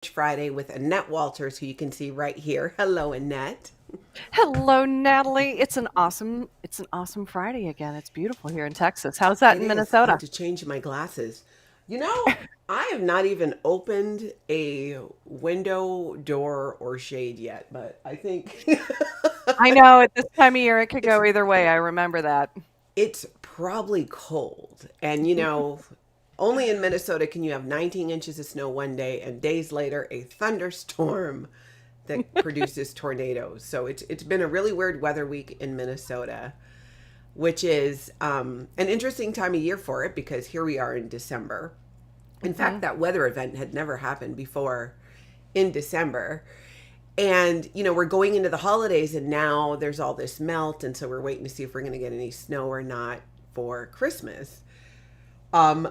Friday with Annette Walters, who you can see right here. Hello, Annette. Hello, Natalie. It's an awesome Friday again. It's beautiful here in Texas. How's that It in is. I have Minnesota? to change my glasses. I have not even opened a window, door, or shade yet, but I think I know at this time of year it could it's go either way. I remember that. it's probably cold. And only in Minnesota can you have 19 inches of snow one day and days later a thunderstorm that produces tornadoes. So it's been a really weird weather week in Minnesota, which is an interesting time of year for it because here we are in December. In fact, hmm that weather event had never happened before in December. And we're going into the holidays and now there's all this melt. And so we're waiting to see if we're going to get any snow or not for Christmas.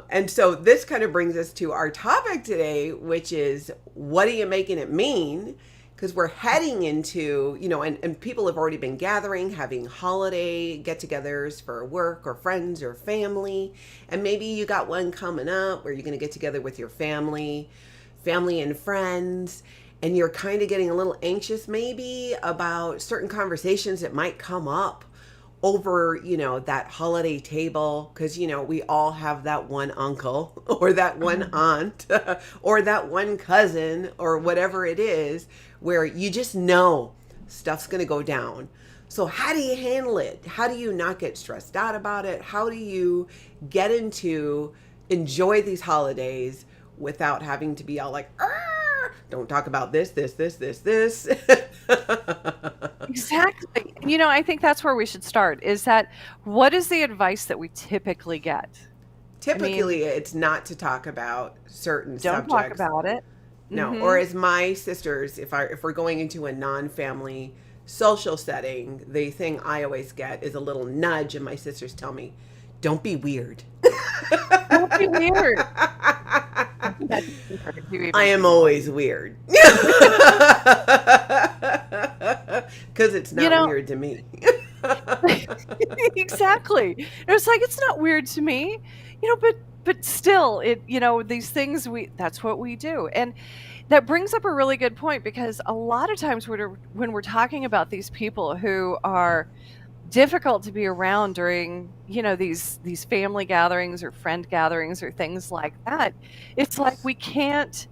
And so this kind of brings us to our topic today, which is what are you making it mean? Because we're heading into, and people have already been gathering, having holiday get togethers for work or friends or family. And maybe you got one coming up where you're going to get together with your family and friends. And you're kind of getting a little anxious maybe about certain conversations that might come up over that holiday table because we all have that one uncle or that one aunt or that one cousin or whatever it is where you just know stuff's going to go down. So how do you handle it? How do you not get stressed out about it? How do you get into enjoy these holidays without having to be all like, don't talk about this. Exactly. I think that's where we should start. Is that what is the advice that we typically get? I mean, Typically it's not to talk about certain don't talk subjects. about it. No, or hmm as my sisters, if we're going into a non-family social setting, the thing I always get is a little nudge and my sisters tell me, "Don't be weird." Don't be weird. I think that's encourage you I even am more. always weird. Cuz it's You not know, weird to me. exactly. It's like it's not weird to me, but still, these things that's what we do, and that brings up a really good point because a lot of times when we're talking about these people who are difficult to be around during these family gatherings or friend gatherings or things like that, it's like we can't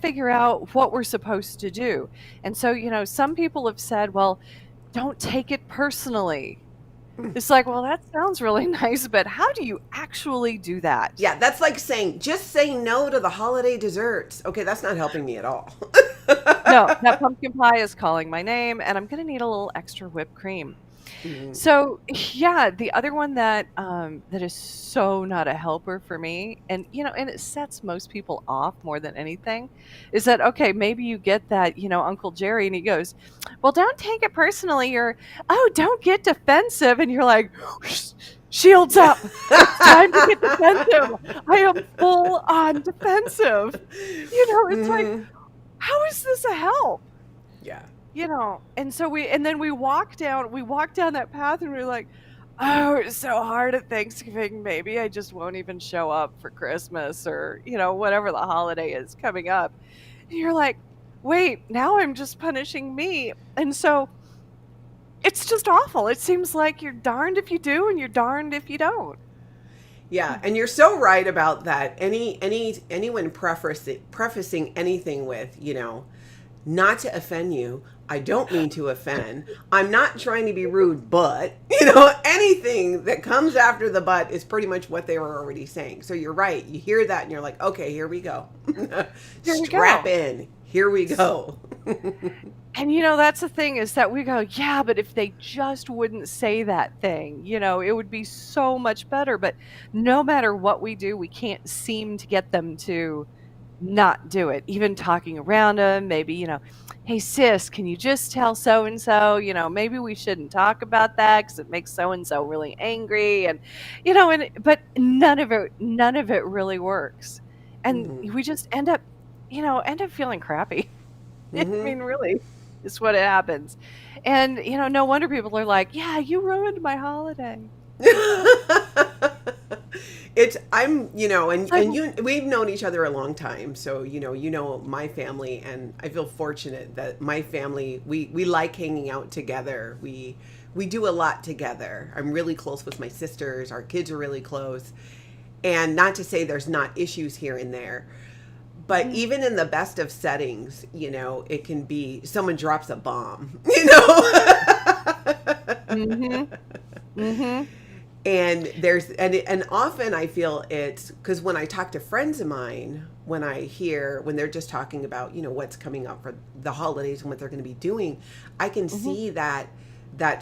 figure out what we're supposed to do, and so some people have said, well, don't take it personally. It's like, well, that sounds really nice, but how do you actually do that? Yeah, that's like saying just say no to the holiday desserts. Okay, that's not helping me at all. No, that pumpkin pie is calling my name, and I'm gonna need a little extra whipped cream. Mhm. So, yeah, the other one that is so not a helper for me, and it sets most people off more than anything, is that okay? Maybe you get that, Uncle Jerry, and he goes, "Well, don't take it personally," or "Oh, don't get defensive," and you're like, "Shields up! It's time to get defensive. I am full on defensive." It's like, Mhm. how is this a help? Yeah. And so then we walk down that path and we're like, oh, it's so hard at Thanksgiving. Maybe I just won't even show up for Christmas or, whatever the holiday is coming up. And you're like, wait, now I'm just punishing me. And so it's just awful. It seems like you're darned if you do and you're darned if you don't. Yeah, and you're so right about that. Anyone prefacing anything with, not to offend you. I don't mean to offend. I'm not trying to be rude, but anything that comes after the but is pretty much what they were already saying. So you're right. You hear that and you're like, okay, here we go. Here we Strap go. in. Here we go. And that's the thing is that we go, yeah, but if they just wouldn't say that thing, it would be so much better. But no matter what we do, we can't seem to get them to not do it. Even talking around them, maybe, hey, sis, can you just tell so and so, maybe we shouldn't talk about that because it makes so and so really angry. But none of it really works. And Hmm. we just end up feeling crappy. I Hmm. mean, really, is what happens. And, no wonder people are like, yeah, you ruined my holiday. I'm, It's and like, we've known each other a long time. So, my family, and I feel fortunate that my family, we like hanging out together. We do a lot together. I'm really close with my sisters. Our kids are really close. And not to say there's not issues here and there, but mhm, even in the best of settings, it can be someone drops a bomb, you know? mhm, mhm, And often I feel it's because when I talk to friends of mine, when they're just talking about, what's coming up for the holidays and what they're going to be doing, I can mhm. see that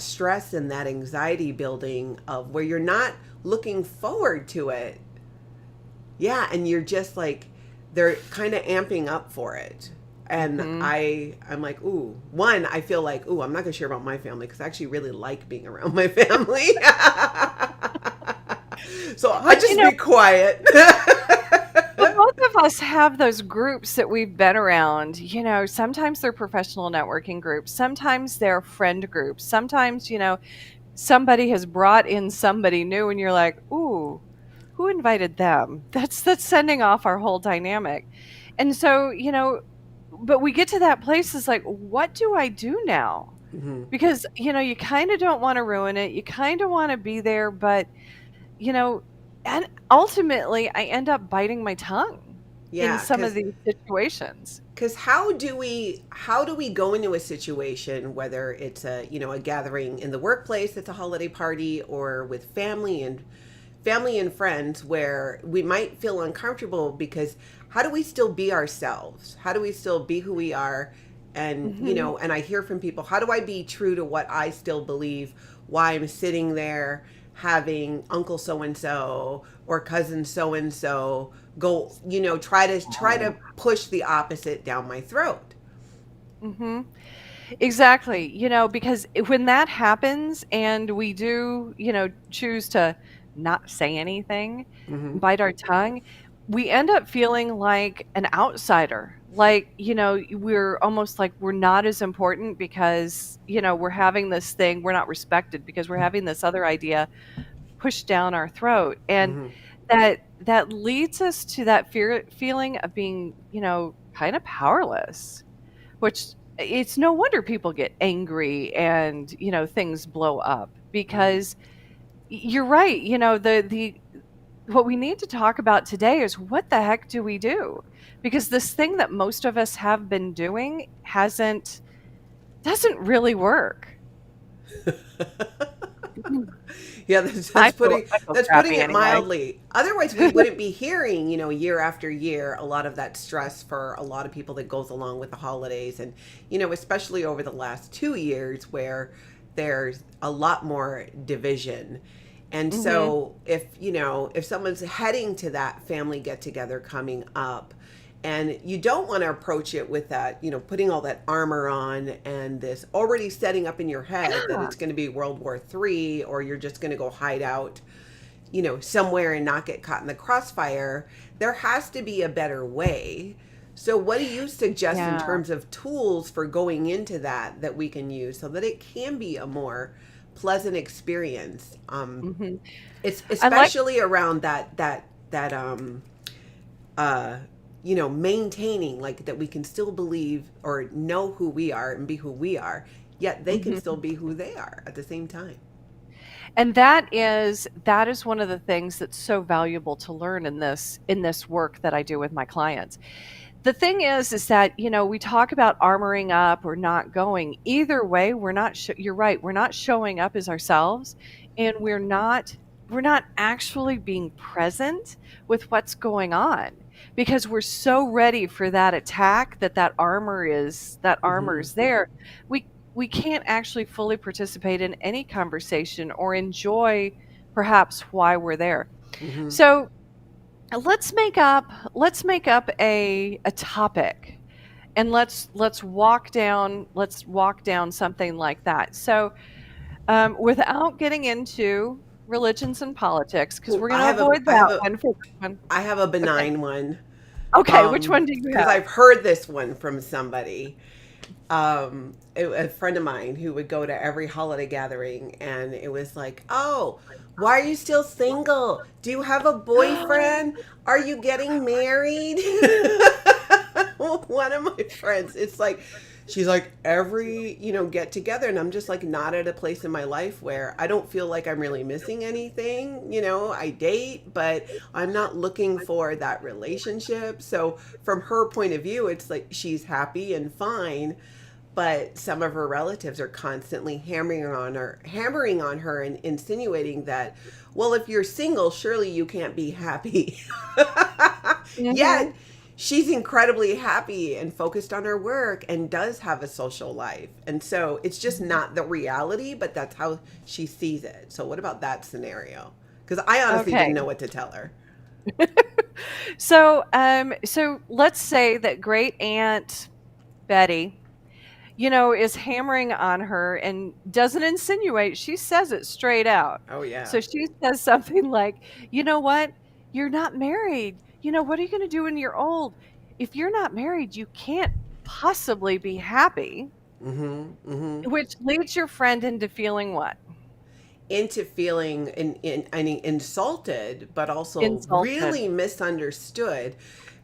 stress and that anxiety building of where you're not looking forward to it. Yeah, and you're just like they're kind of amping up for it. And Mhm. I'm like, ooh, one, I feel like, ooh, I'm not gonna share about my family because I actually really like being around my family. So I'll But, just be quiet. both of us have those groups that we've been around. Sometimes they're professional networking groups, sometimes they're friend groups, sometimes, somebody has brought in somebody new and you're like, "Ooh, who invited them?" That's sending off our whole dynamic. And so, but we get to that place is like, "What do I do now?" Hmm. Because, you kinda don't wanna ruin it, you kinda wanna be there, but, you know and ultimately, I end up biting my tongue in Yeah, some of these situations. because how do we go into a situation, whether it's a gathering in the workplace, it's a holiday party, or with family and friends, where we might feel uncomfortable because how do we still be ourselves? How do we still be who we are? And Mhm. and I hear from people, how do I be true to what I still believe? Why I'm sitting there having uncle so and so or cousin so and so go, try to push the opposite down my throat. Mhm. Exactly, because when that happens and we do, choose to not say anything, Hmm. bite our tongue, we end up feeling like an outsider. Like, we're almost like we're not as important because, we're having this thing, we're not respected because we're having this other idea pushed down our throat. And Hmm. that leads us to that feeling of being, kind of powerless, which it's no wonder people get angry and, things blow up Right. because you're right. The what we need to talk about today is what the heck do we do? Because this thing that most of us have been doing hasn't doesn't really work. Mhm. Yeah, that's, I that's feel putting I feel that's putting crappy it anyway. mildly. Otherwise, we wouldn't be hearing, year after year, a lot of that stress for a lot of people that goes along with the holidays, and especially over the last 2 years, where there's a lot more division. And Mhm. so, if someone's heading to that family get together coming up, and you don't want to approach it with that, putting all that armor on and this already setting up in your head that Yeah. it's going to be World War III, or you're just going to go hide out, somewhere and not get caught in the crossfire. There has to be a better way. So, what do you suggest in Yeah. terms of tools for going into that we can use so that it can be a more pleasant experience? Mhm. It's I like especially around that uh maintaining, like, that we can still believe or know who we are and be who we are, yet they can still Mhm. be who they are at the same time. And that is one of the things that's so valuable to learn in this work that I do with my clients. The thing is that, we talk about armoring up or not going. Either way, we're not you're right, we're not showing up as ourselves and we're not actually being present with what's going on because we're so ready for that attack that armor Hmm. is there. We can't actually fully participate in any conversation or enjoy perhaps why we're there. Hmm. So let's make up a topic and let's walk down something like that. So without getting into religions and politics, because Well, we're going I to have a avoid I have that a one for this one. I have a Okay. benign one, Okay, which one do you because have? I've heard this one from somebody. a friend of mine who would go to every holiday gathering, and it was like, oh, why are you still single? Do you have a boyfriend? Are you getting married? One of my friends, it's like, she's like, every, get together, and I'm just like not at a place in my life where I don't feel like I'm really missing anything. I date, but I'm not looking for that relationship. So from her point of view, it's like she's happy and fine, but some of her relatives are constantly hammering on her and insinuating that, well, if you're single, surely you can't be happy. Yet Mhm. she's incredibly happy and focused on her work and does have a social life. And so it's just not the reality, but that's how she sees it. So what about that scenario? Because I honestly didn't Okay. know what to tell her. So let's say that great aunt Betty, is hammering on her and doesn't insinuate, she says it straight out. Oh yeah. So she says something like, "You know what? You're not married. What are you going to do when you're old? If you're not married, you can't possibly be happy." Mm-hmm. Mm-hmm. Which leads your friend into feeling what? Into feeling I mean, insulted, but also Insulted. really misunderstood,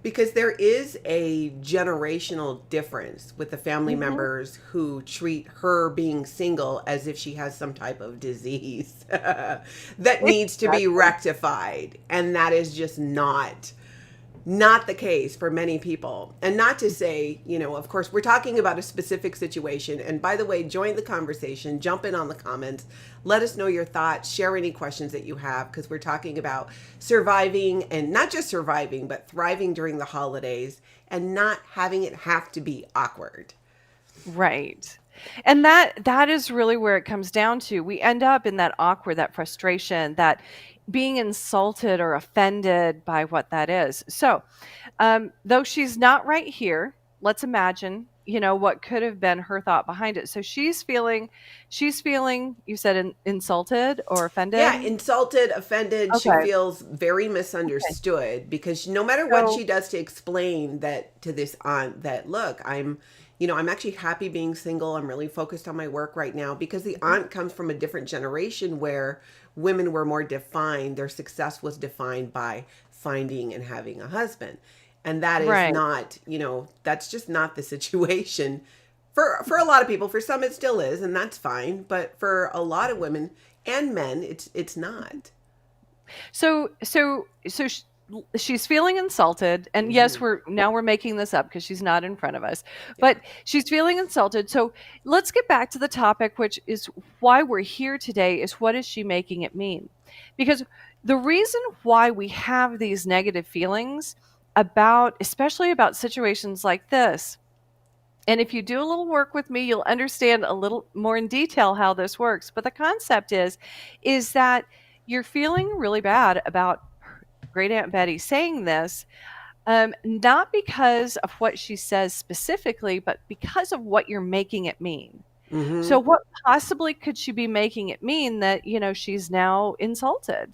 because there is a generational difference with the family Mhm. members who treat her being single as if she has some type of disease that needs to be Exactly. rectified. And that is just not the case for many people. And not to say, of course, we're talking about a specific situation. And by the way, join the conversation, jump in on the comments, let us know your thoughts, share any questions that you have, because we're talking about surviving, and not just surviving, but thriving during the holidays and not having it have to be awkward. Right. And that is really where it comes down to. We end up in that awkward, that frustration, that being insulted or offended by what that is. So, though she's not right here, let's imagine, what could have been her thought behind it. So she's feeling, you said insulted or offended? Yeah, insulted, offended. She Okay. feels very Okay. misunderstood, because no matter what So, she does to explain that to this aunt, that look, I'm actually happy being single. I'm really focused on my work right now, because the mhm, aunt comes from a different generation where women were more defined. Their success was defined by finding and having a husband. And that is right. not, that's just not the situation for a lot of people. For some it still is, and that's fine, but for a lot of women and men, it's not. So she's feeling insulted, and yes, Hmm. we're making this up because she's not in front of us, Yeah. but she's feeling insulted. So let's get back to the topic, which is why we're here today. Is what is she making it mean? Because the reason why we have these negative feelings especially about situations like this, and if you do a little work with me, you'll understand a little more in detail how this works. But the concept is that you're feeling really bad about great Aunt Betty saying this, not because of what she says specifically, but because of what you're making it mean. So, Hmm. what possibly could she be making it mean that, she's now insulted?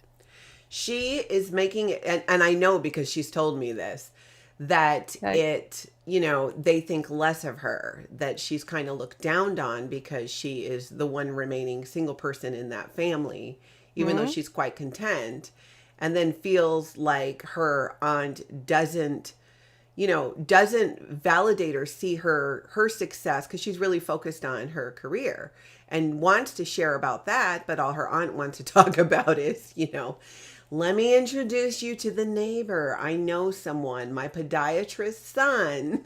She is making it, and I know because she's told me this, that Okay. they think less of her, that she's kind of looked down on because she is the one remaining single person in that family, even though Hmm. she's quite content, and then feels like her aunt doesn't validate or see her success, because she's really focused on her career and wants to share about that, but all her aunt wants to talk about is, let me introduce you to the neighbor. I know someone. My podiatrist's son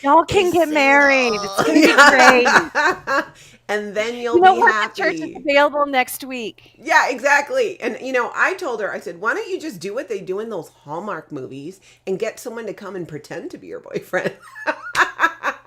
Y'all can is get married. It's single. going to be great. Yeah. And then you'll be What? The church is happy. available next week. Yeah, exactly. And I told her, I said, why don't you just do what they do in those Hallmark movies and get someone to come and pretend to be your boyfriend?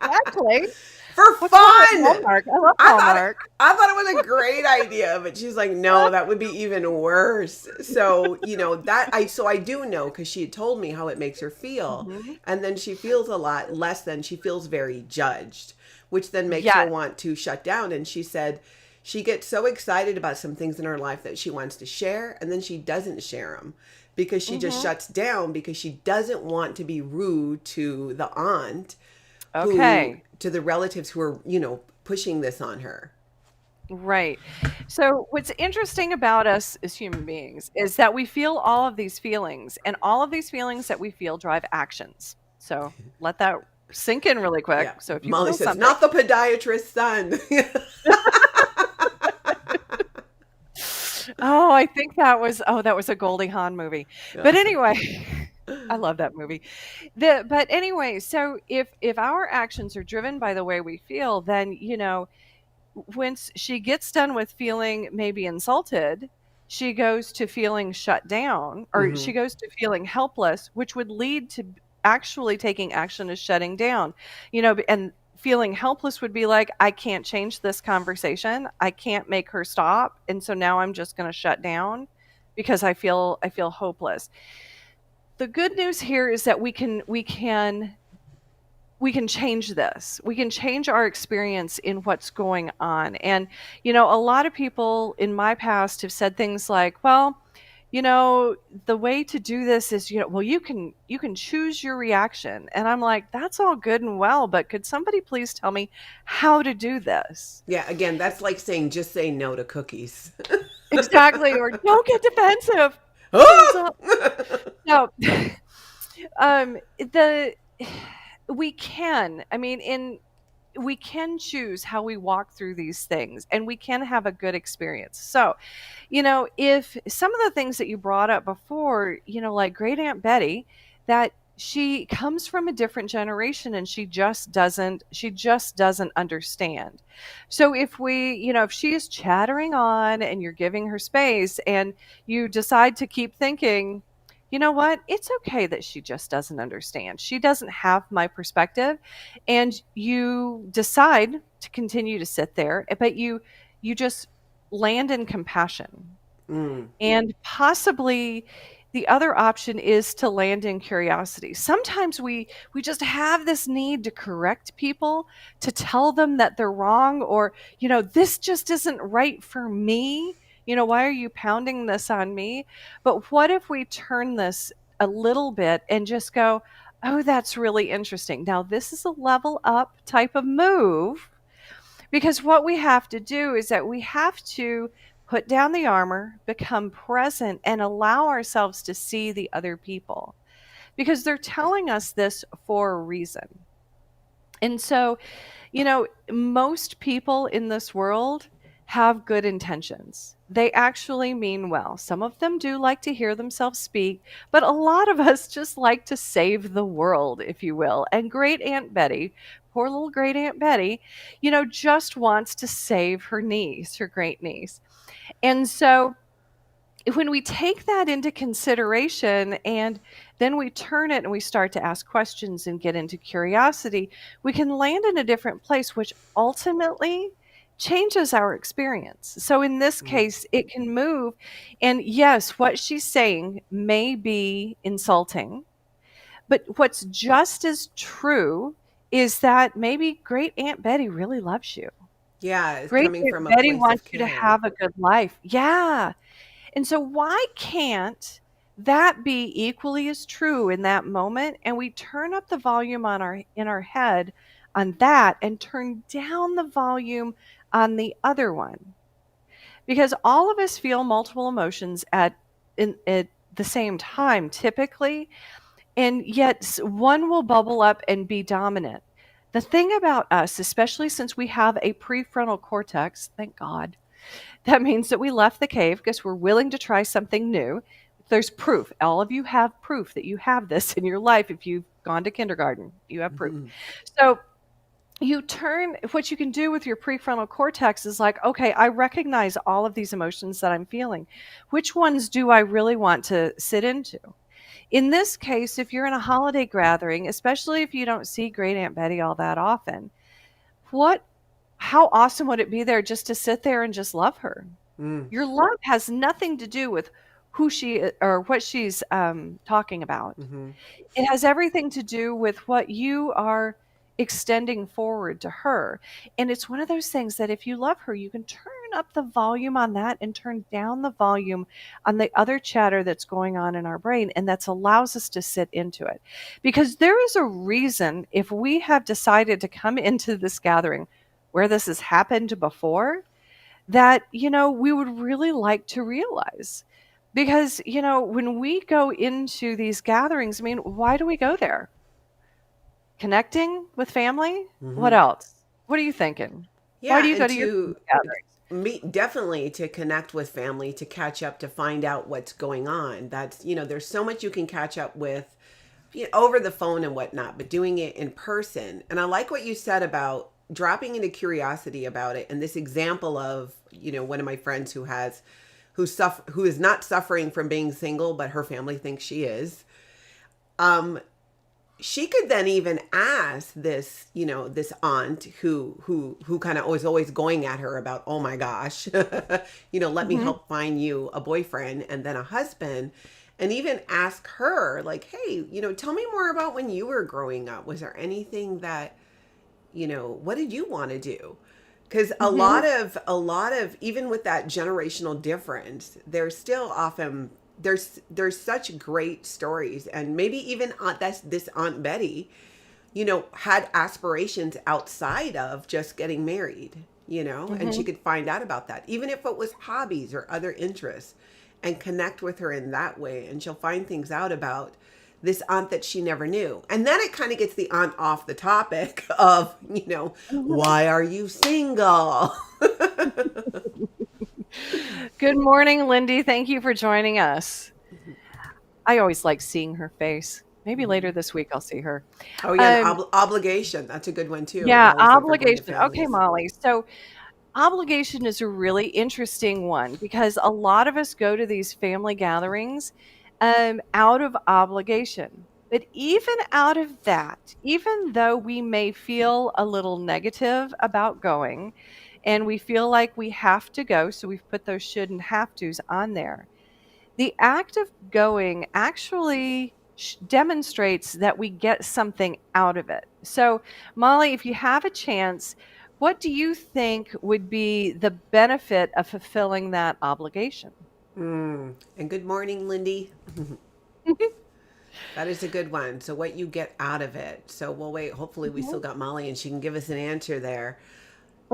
Exactly. For What's wrong with fun. Hallmark? I love I thought it, Hallmark. I thought it was a great idea, but she's like, no, that would be even worse. So, I do know, because she had told me how it makes her feel. Mhm. And then she feels a lot less than, she feels very judged, which then makes her Yes. want to shut down. And she said she gets so excited about some things in her life that she wants to share, and then she doesn't share them because she just Mhm. shuts down, because she doesn't want to be rude to the aunt, who, Okay. to the relatives who are, pushing this on her. Right. So, what's interesting about us as human beings is that we feel all of these feelings, and all of these feelings that we feel drive actions. So, let that sink in really quick. Yeah. So, if you Molly feel says, something, not the podiatrist's son. oh, I think that was a Goldie Hawn movie. But anyway, I love that movie. But anyway, so if our actions are driven by the way we feel, then once she gets done with feeling maybe insulted, she goes to feeling shut down, or Hmm. she goes to feeling helpless, which would lead to actually taking action as shutting down. And feeling helpless would be like, I can't change this conversation. I can't make her stop. And so now I'm just going to shut down because I feel hopeless. The good news here is that we can change this. We can change our experience in what's going on. And, a lot of people in my past have said things like, well, the way to do this is, well, you can choose your reaction. And I'm like, that's all good and well, but could somebody please tell me how to do this? Yeah, again, that's like saying just say no to cookies. Exactly. Or don't get defensive. Shields Ah! up. No. The we can. I mean, in we can choose how we walk through these things, and we can have a good experience. So, if some of the things that you brought up before, like Great Aunt Betty, that she comes from a different generation and she just doesn't understand. So if she is chattering on and you're giving her space and you decide to keep thinking, you know what? It's okay that she just doesn't understand. She doesn't have my perspective, and you decide to continue to sit there, but you just land in compassion. Mm. And possibly the other option is to land in curiosity. Sometimes we just have this need to correct people, to tell them that they're wrong, or this just isn't right for me. Why are you pounding this on me? But what if we turn this a little bit and just go, oh, that's really interesting. Now, this is a level up type of move, because what we have to do is that we have to put down the armor, become present, and allow ourselves to see the other people, because they're telling us this for a reason. And so, most people in this world have good intentions. They actually mean well. Some of them do like to hear themselves speak, but a lot of us just like to save the world, if you will. And Great Aunt Betty, poor little Great Aunt Betty, just wants to save her niece, her great niece. And so when we take that into consideration and then we turn it and we start to ask questions and get into curiosity, we can land in a different place, which ultimately changes our experience. So in this Mm. case, it can move. And yes, what she's saying may be insulting, but what's just as true is that maybe Great Aunt Betty really loves you. Yeah, it's Great coming Aunt from a Betty place wants of you to care. have a good life. Yeah. And so why can't that be equally as true in that moment, and we turn up the volume on our in our head on that and turn down the volume on the other one? Because all of us feel multiple emotions at the same time typically, and yet one will bubble up and be dominant. The thing about us, especially since we have a prefrontal cortex, thank God, that means that we left the cave because we're willing to try something new. There's proof. All of you have proof that you have this in your life. If you've gone to kindergarten, you have proof. Mhm. So what you can do with your prefrontal cortex is like, okay, I recognize all of these emotions that I'm feeling. Which ones do I really want to sit into? In this case, if you're in a holiday gathering, especially if you don't see Great Aunt Betty all that often, what how awesome would it be there just to sit there and just love her? Mm. Your love has nothing to do with who or what she's talking about. Hmm. It has everything to do with what you are extending forward to her. And it's one of those things that if you love her, you can turn up the volume on that and turn down the volume on the other chatter that's going on in our brain, and that allows us to sit into it. Because there is a reason, if we have decided to come into this gathering where this has happened before, that, we would really like to realize. Because, when we go into these gatherings, I mean, why do we go there? Connecting with family? What Mm-hmm. else? What are you thinking? Why Yeah, do you go and to your to gatherings? meet, definitely to connect with family, to catch up, to find out what's going on. That's, there's so much you can catch up with, over the phone and whatnot, but doing it in person. And I like what you said about dropping into curiosity about it. And this example of, one of my friends who is not suffering from being single, but her family thinks she is. Um, she could then even ask this aunt who kind of was always going at her about, oh my gosh, let me Mhm. help find you a boyfriend and then a husband, and even ask her like, hey, tell me more about when you were growing up. Was there anything that, what did you want to do? Because a Mhm. lot of even with that generational difference, there's still often there's such great stories. And maybe even that's this Aunt Betty, had aspirations outside of just getting married, and she Mhm. could find out about that, even if it was hobbies or other interests, and connect with her in that way. And she'll find things out about this aunt that she never knew. And then it kind of gets the aunt off the topic of, Mhm. why are you single? Good morning, Lindy. Thank you for joining us. I always like seeing her face. Maybe later this week I'll see her. Oh, yeah, and Um, obligation. That's a good one too. We yeah, always look for blended obligation. Okay, families. Molly. So obligation is a really interesting one because a lot of us go to these family gatherings out of obligation. But even out of that, even though we may feel a little negative about going and we feel like we have to go, so we've put those should and have tos on there, the act of going actually demonstrates that we get something out of it. So, Molly, if you have a chance, what do you think would be the benefit of fulfilling that obligation? And good morning, Lindy. That is a good one. So, what you get out of it. So, we'll wait. Hopefully, we still Mhm. got Molly and she can give us an answer there.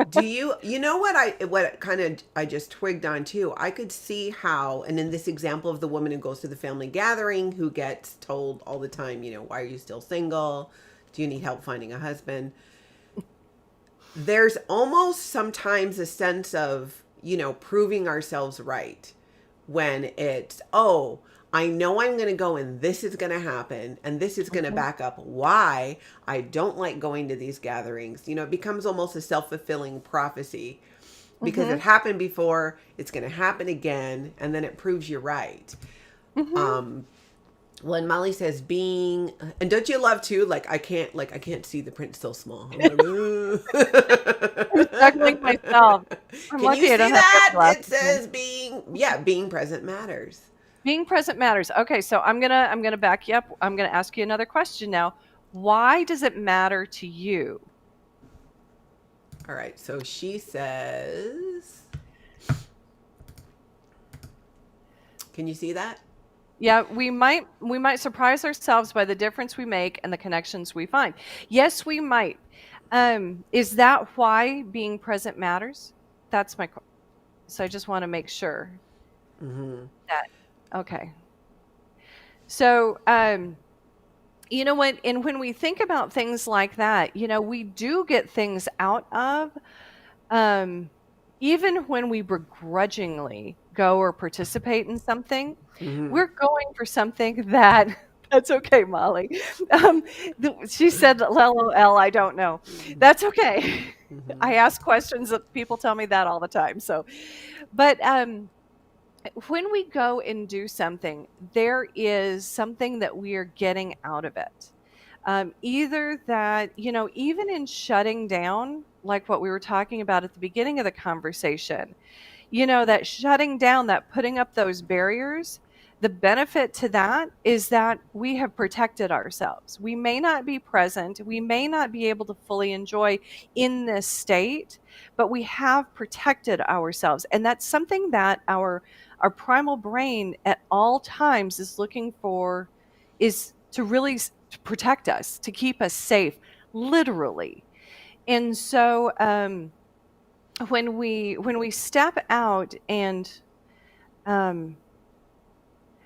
Do you know what kind of I just twigged on too? I could see how, and in this example of the woman who goes to the family gathering who gets told all the time, why are you still single? Do you need help finding a husband? There's almost sometimes a sense of, proving ourselves right when it's, oh, I know I'm going to go and this is going to happen and this is going to Mhm. back up why I don't like going to these gatherings. It becomes almost a self-fulfilling prophecy because it Mhm. happened before, it's going to happen again, and then it proves you're right. Mhm. Um, when Molly says being, and don't you love too? Like I can't see the print so small. I'm like, I'm struggling myself. I'm can you lucky I see don't have reading that? It glasses on. says being present matters. Being present matters. Okay, so I'm gonna back you up. I'm gonna ask you another question now. Why does it matter to you? All right, so she says, can you see that? Yeah, we might surprise ourselves by the difference we make and the connections we find. Yes, we might. Is that why being present matters? That's so I just want to make sure Mm-hmm. that okay. So you know what, and when we think about things like that, we do get things out of um even when we begrudgingly go or participate in something, Mm-hmm. we're going for something that that's okay, Molly. Um, she said, LOL, I don't know. That's okay. Mm-hmm. I ask questions that people tell me that all the time. So, but when we go and do something, there is something that we are getting out of it. Either that, even in shutting down, like what we were talking about at the beginning of the conversation, that shutting down, that putting up those barriers, The benefit to that is that we have protected ourselves. We may not be present, we may not be able to fully enjoy in this state, but we have protected ourselves. And that's something that our primal brain at all times is looking for, is to really to protect us, to keep us safe, literally. And so when we step out and um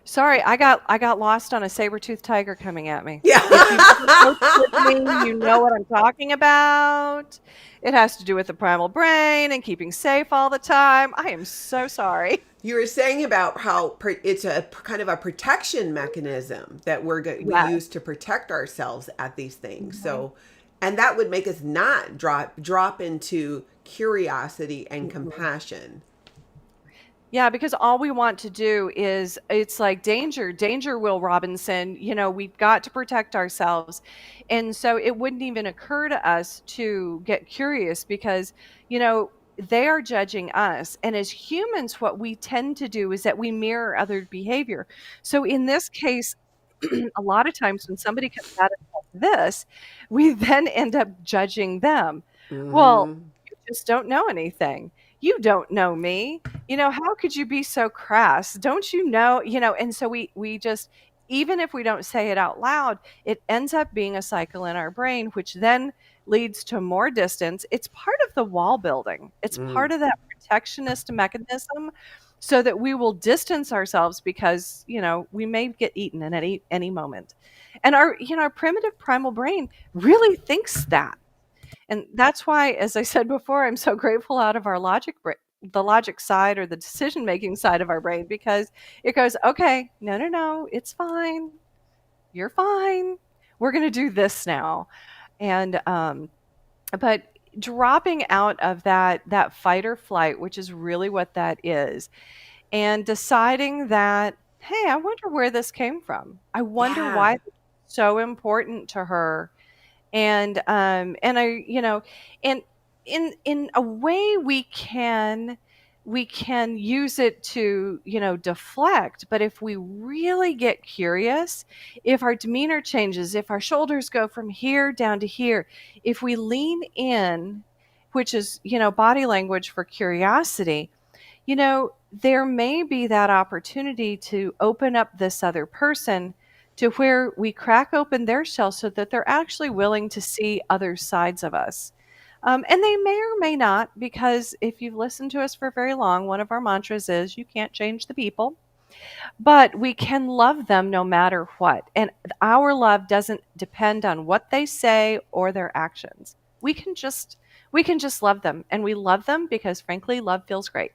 sorry, I got lost on a saber-toothed tiger coming at me. Yeah. If you've ever coached with me, you know what I'm talking about. It has to do with the primal brain and keeping safe all the time. I am so sorry. You were saying about how it's a kind of a protection mechanism that we Yeah. use to protect ourselves at these things. Mhm. So, and that would make us not drop into curiosity and Mhm. compassion. Yeah, because all we want to do is, it's like danger, danger, Will Robinson. We've got to protect ourselves. And so it wouldn't even occur to us to get curious because, they are judging us. And as humans, what we tend to do is that we mirror other behavior. So in this case, a lot of times when somebody comes at us like this, we then end up judging them. Well, Hmm. you just don't know anything. You don't know me. How could you be so crass? Don't you know? And so we just, even if we don't say it out loud, it ends up being a cycle in our brain, which then leads to more distance. It's part of the wall building. It's Mm. part of that protectionist mechanism so that we will distance ourselves because, we may get eaten at any moment. And our primitive primal brain really thinks that. And that's why, as I said before, I'm so grateful out of our the logic side or the decision making side of our brain, because it goes, okay, no, no, no, it's fine. You're fine. We're going to do this now. And, but dropping out of that fight or flight, which is really what that is, and deciding that, hey, I wonder where this came from. I wonder why Yeah. it's so important to her. And I, and in a way we can use it to, deflect. But if we really get curious, if our demeanor changes, if our shoulders go from here down to here, if we lean in, which is, body language for curiosity, there may be that opportunity to open up this other person to where we crack open their shell so that they're actually willing to see other sides of us. And they may or may not, because if you've listened to us for very long, one of our mantras is you can't change the people, but we can love them no matter what. And our love doesn't depend on what they say or their actions. We can just love them, and we love them because frankly love feels great.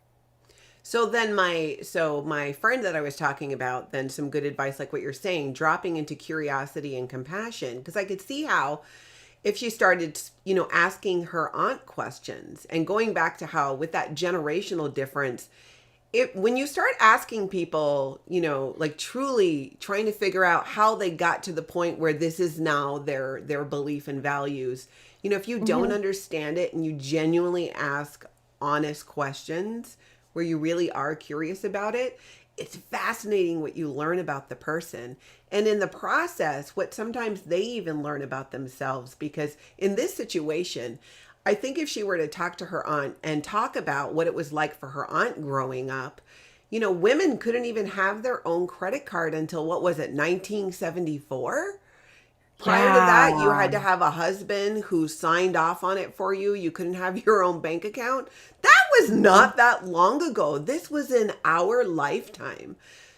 So my friend that I was talking about, then some good advice like what you're saying, dropping into curiosity and compassion, because I could see how if she started, asking her aunt questions and going back to how with that generational difference, when you start asking people, like truly trying to figure out how they got to the point where this is now their belief and values, if you don't Mhm. understand it and you genuinely ask honest questions where you really are curious about it, it's fascinating what you learn about the person. And in the process, what sometimes they even learn about themselves. Because in this situation, I think if she were to talk to her aunt and talk about what it was like for her aunt growing up, women couldn't even have their own credit card until what was it, 1974? Prior to Yeah. that, you had to have a husband who signed off on it for you. You couldn't have your own bank account. That was Mhm. not that long ago. This was in our lifetime.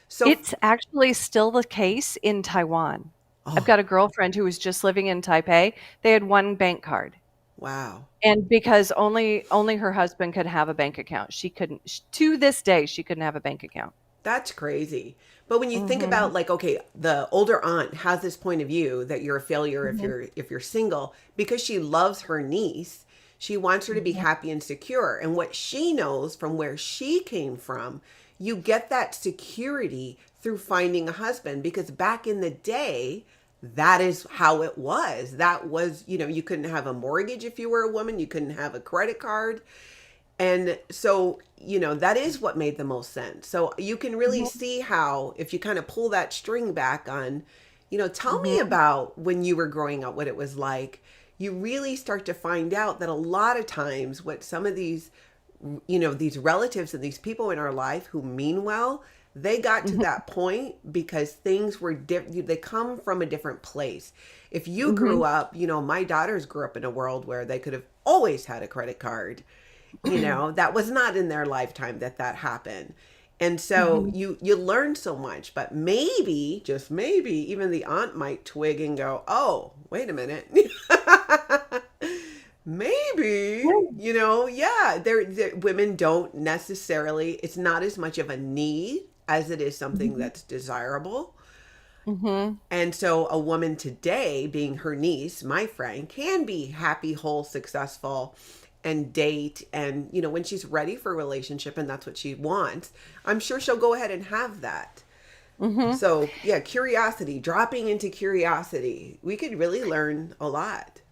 So, It's actually still the case in Taiwan. I've oh, got a girlfriend who was just living in Taipei. They had one bank card. wow. And because only her husband could have a bank account. She couldn't to this day, she couldn't have a bank account. That's crazy. But when you think Mhm. about like, okay, the older aunt has this point of view that you're a failure if Mhm. you're single because she loves her niece. She wants her to be Mhm. happy and secure. And what she knows from where she came from, you get that security through finding a husband because back in the day, that is how it was. That was, you couldn't have a mortgage if you were a woman, you couldn't have a credit card. And so, that is what made the most sense. So you can really Mhm. see how, if you kind of pull that string back on, tell me Mhm. about when you were growing up, what it was like. You really start to find out that a lot of times what some of these relatives and these people in our life who mean well, they got to Mhm. that point because things were different. They come from a different place. If you grew Mhm. up, my daughters grew up in a world where they could have always had a credit card. That was not in their lifetime that happened. And so Mhm. you learn so much, but maybe, just maybe, even the aunt might twig and go, "Oh, wait a minute." Maybe, Yeah. yeah, women don't necessarily, it's not as much of a need as it is something Mhm. that's desirable. Mhm. And so a woman today, being her niece, my friend, can be happy, whole, successful, and date. And, when she's ready for a relationship and that's what she wants, I'm sure she'll go ahead and have that. Mhm. So, yeah, curiosity, dropping into curiosity, we could really learn a lot.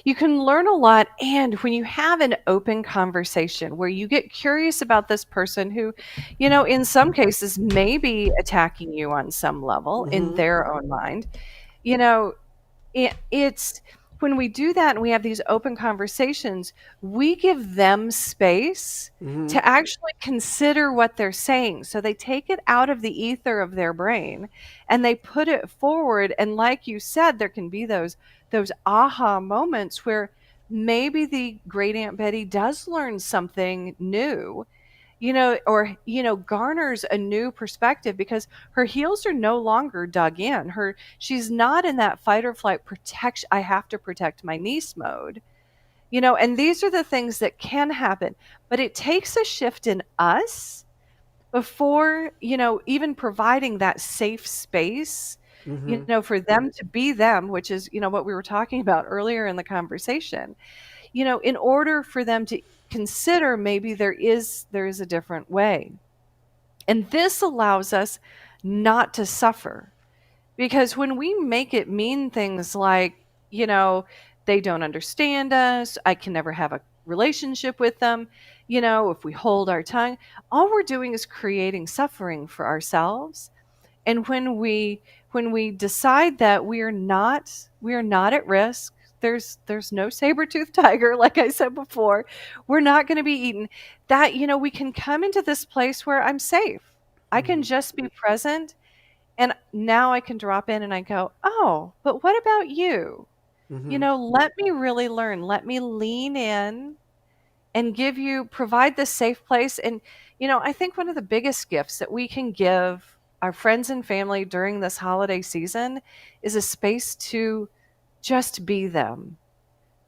You can learn a lot, and when you have an open conversation where you get curious about this person who, in some cases may be attacking you on some level in Mm-hmm. their own mind, you know, it's when we do that and we have these open conversations, we give them space Mm-hmm. to actually consider what they're saying. So they take it out of the ether of their brain and they put it forward. And like you said, there can be those aha moments where maybe the great Aunt Betty does learn something new, or, garners a new perspective because her heels are no longer dug in. She's not in that fight or flight protection. I have to protect my niece mode, and these are the things that can happen. But it takes a shift in us before, even providing that safe space, Mm-hmm. for them to be them, which is, what we were talking about earlier in the conversation, in order for them to consider maybe there is a different way. And this allows us not to suffer because when we make it mean things like, you know, they don't understand us, I can never have a relationship with them, if we hold our tongue, all we're doing is creating suffering for ourselves. And when we decide that we are not at risk, there's no saber-toothed tiger, like I said before, we're not going to be eaten, that we can come into this place where I'm safe. I can Mm-hmm. just be present, and now I can drop in and I go, "Oh, but what about you? Mm-hmm. Let me really learn. Let me lean in and provide this safe place." And, I think one of the biggest gifts that we can give our friends and family during this holiday season is a space to just be them.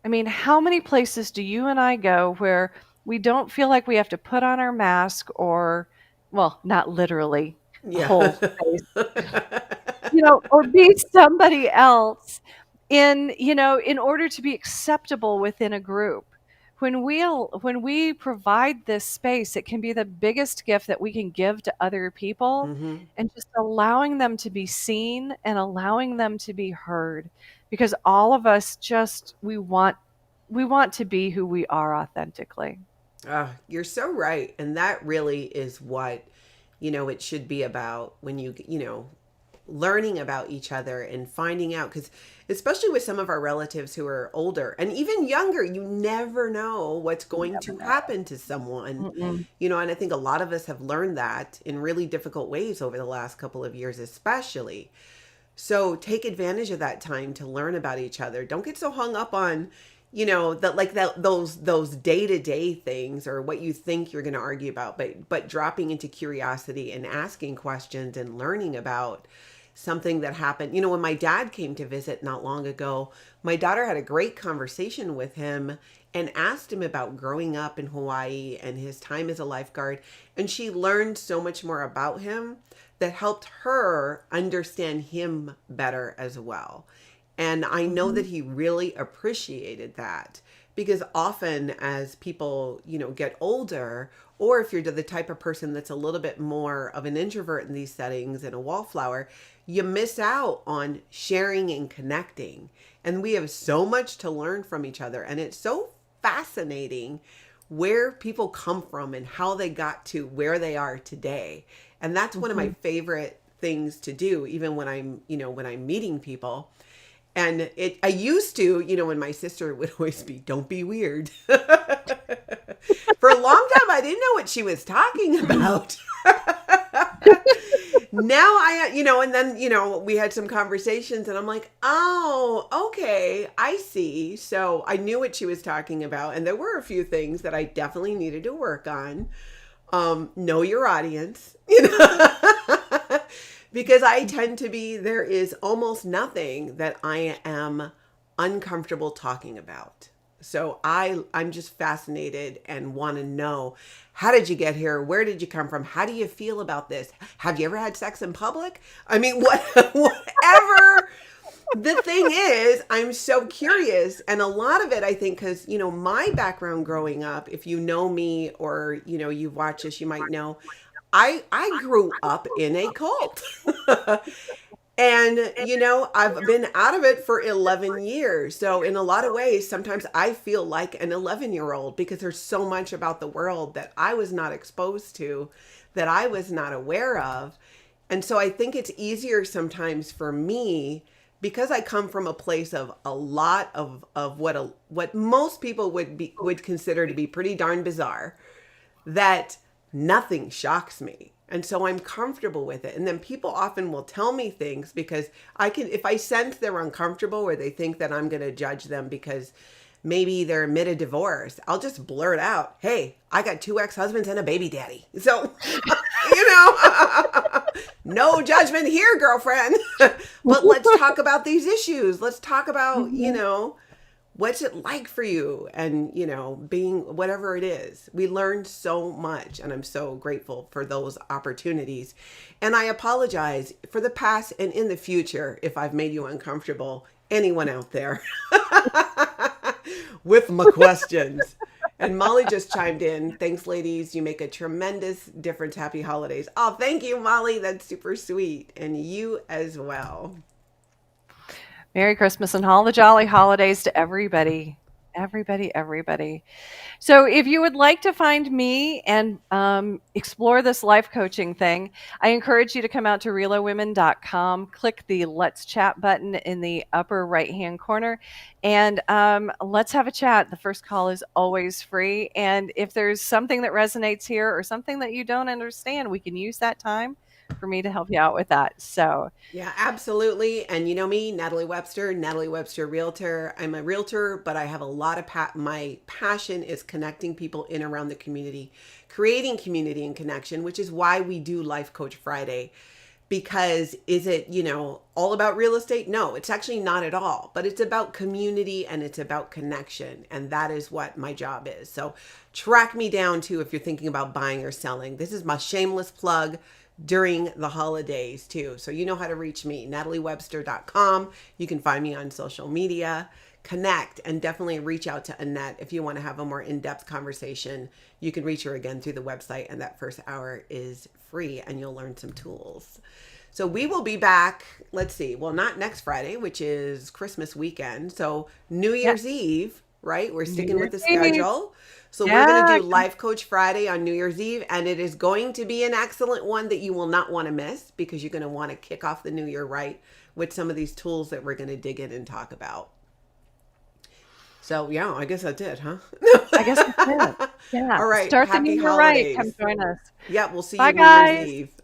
I mean, how many places do you and I go where we don't feel like we have to put on our mask or, well, not literally a Yeah. whole face, or be somebody else in order to be acceptable within a group. When we provide this space, it can be the biggest gift that we can give to other people, Mm-hmm. and just allowing them to be seen and allowing them to be heard, because all of us just we want to be who we are authentically. You're so right. And that really is what, it should be about when learning about each other and finding out. Because especially with some of our relatives who are older and even younger, you never know what's You going never to know. happen to someone. Mm-mm. And I think a lot of us have learned that in really difficult ways over the last couple of years, especially. So take advantage of that time to learn about each other. Don't get so hung up on, that, like that those day-to-day things or what you think you're going to argue about, but dropping into curiosity and asking questions and learning about something that happened. When my dad came to visit not long ago, my daughter had a great conversation with him and asked him about growing up in Hawaii and his time as a lifeguard, and she learned so much more about him that helped her understand him better as well. And I know Mhm. that he really appreciated that because often as people, get older, or if you're the type of person that's a little bit more of an introvert in these settings and a wallflower, you miss out on sharing and connecting. And we have so much to learn from each other. And it's so fascinating where people come from and how they got to where they are today. And that's one of my favorite things to do, even when I'm meeting people. And I used to, when my sister would always be, don't be weird. For a long time, I didn't know what she was talking about. Now and then, we had some conversations and I'm like, oh, okay, I see. So I knew what she was talking about. And there were a few things that I definitely needed to work on. Know your audience, because I tend to be, there is almost nothing that I am uncomfortable talking about. So I'm just fascinated and want to know, how did you get here? Where did you come from? How do you feel about this? Have you ever had sex in public? I mean, whatever the thing is, I'm so curious. And a lot of it, I think, because, my background growing up, if you know me or, you've watched this, you might know, I grew up in a cult. And, I've been out of it for 11 years. So in a lot of ways, sometimes I feel like an 11-year-old because there's so much about the world that I was not exposed to, that I was not aware of. And so I think it's easier sometimes for me, because I come from a place of a lot of what most people would consider to be pretty darn bizarre, that nothing shocks me. And so I'm comfortable with it. And then people often will tell me things because if I sense they're uncomfortable or they think that I'm going to judge them because maybe they're amid a divorce, I'll just blurt out, hey, I got 2 ex-husbands and a baby daddy. So, no judgment here, girlfriend. But let's talk about these issues. Let's talk about, what's it like for you? And, being whatever it is. We learned so much, and I'm so grateful for those opportunities. And I apologize for the past and in the future if I've made you uncomfortable, anyone out there, with my questions. And Molly just chimed in. Thanks, ladies. You make a tremendous difference. Happy holidays. Oh, thank you, Molly. That's super sweet. And you as well. Merry Christmas and all the jolly holidays to everybody. Everybody. So if you would like to find me and explore this life coaching thing, I encourage you to come out to realowomen.com, click the Let's Chat button in the upper right-hand corner, and let's have a chat. The first call is always free. And if there's something that resonates here or something that you don't understand, we can use that time for me to help you out with that. So yeah, absolutely. And you know me, Natalie Webster Realtor. I'm a realtor, but I have a lot of my passion is connecting people in around the community, creating community and connection, which is why we do Life Coach Friday. Because is it, all about real estate? No, it's actually not at all, but it's about community and it's about connection. And that is what my job is. So track me down too if you're thinking about buying or selling. This is my shameless plug during the holidays too. So you know how to reach me, nataliewebster.com. You can find me on social media, connect, and definitely reach out to Annette if you want to have a more in-depth conversation. You can reach her again through the website, and that first hour is free and you'll learn some tools. So we will be back, let's see, well, not next Friday, which is Christmas weekend. So New Year's Eve, right? We're sticking with the schedule. So we're going to do Life Coach Friday on New Year's Eve, and it is going to be an excellent one that you will not want to miss because you're going to want to kick off the new year right with some of these tools that we're going to dig in and talk about. So, yeah, I guess that's it, huh? I guess that's it. Yeah. All right. Start Happy the new year holidays. right. Come join us. Yeah, we'll see Bye, you New guys. Year's Eve.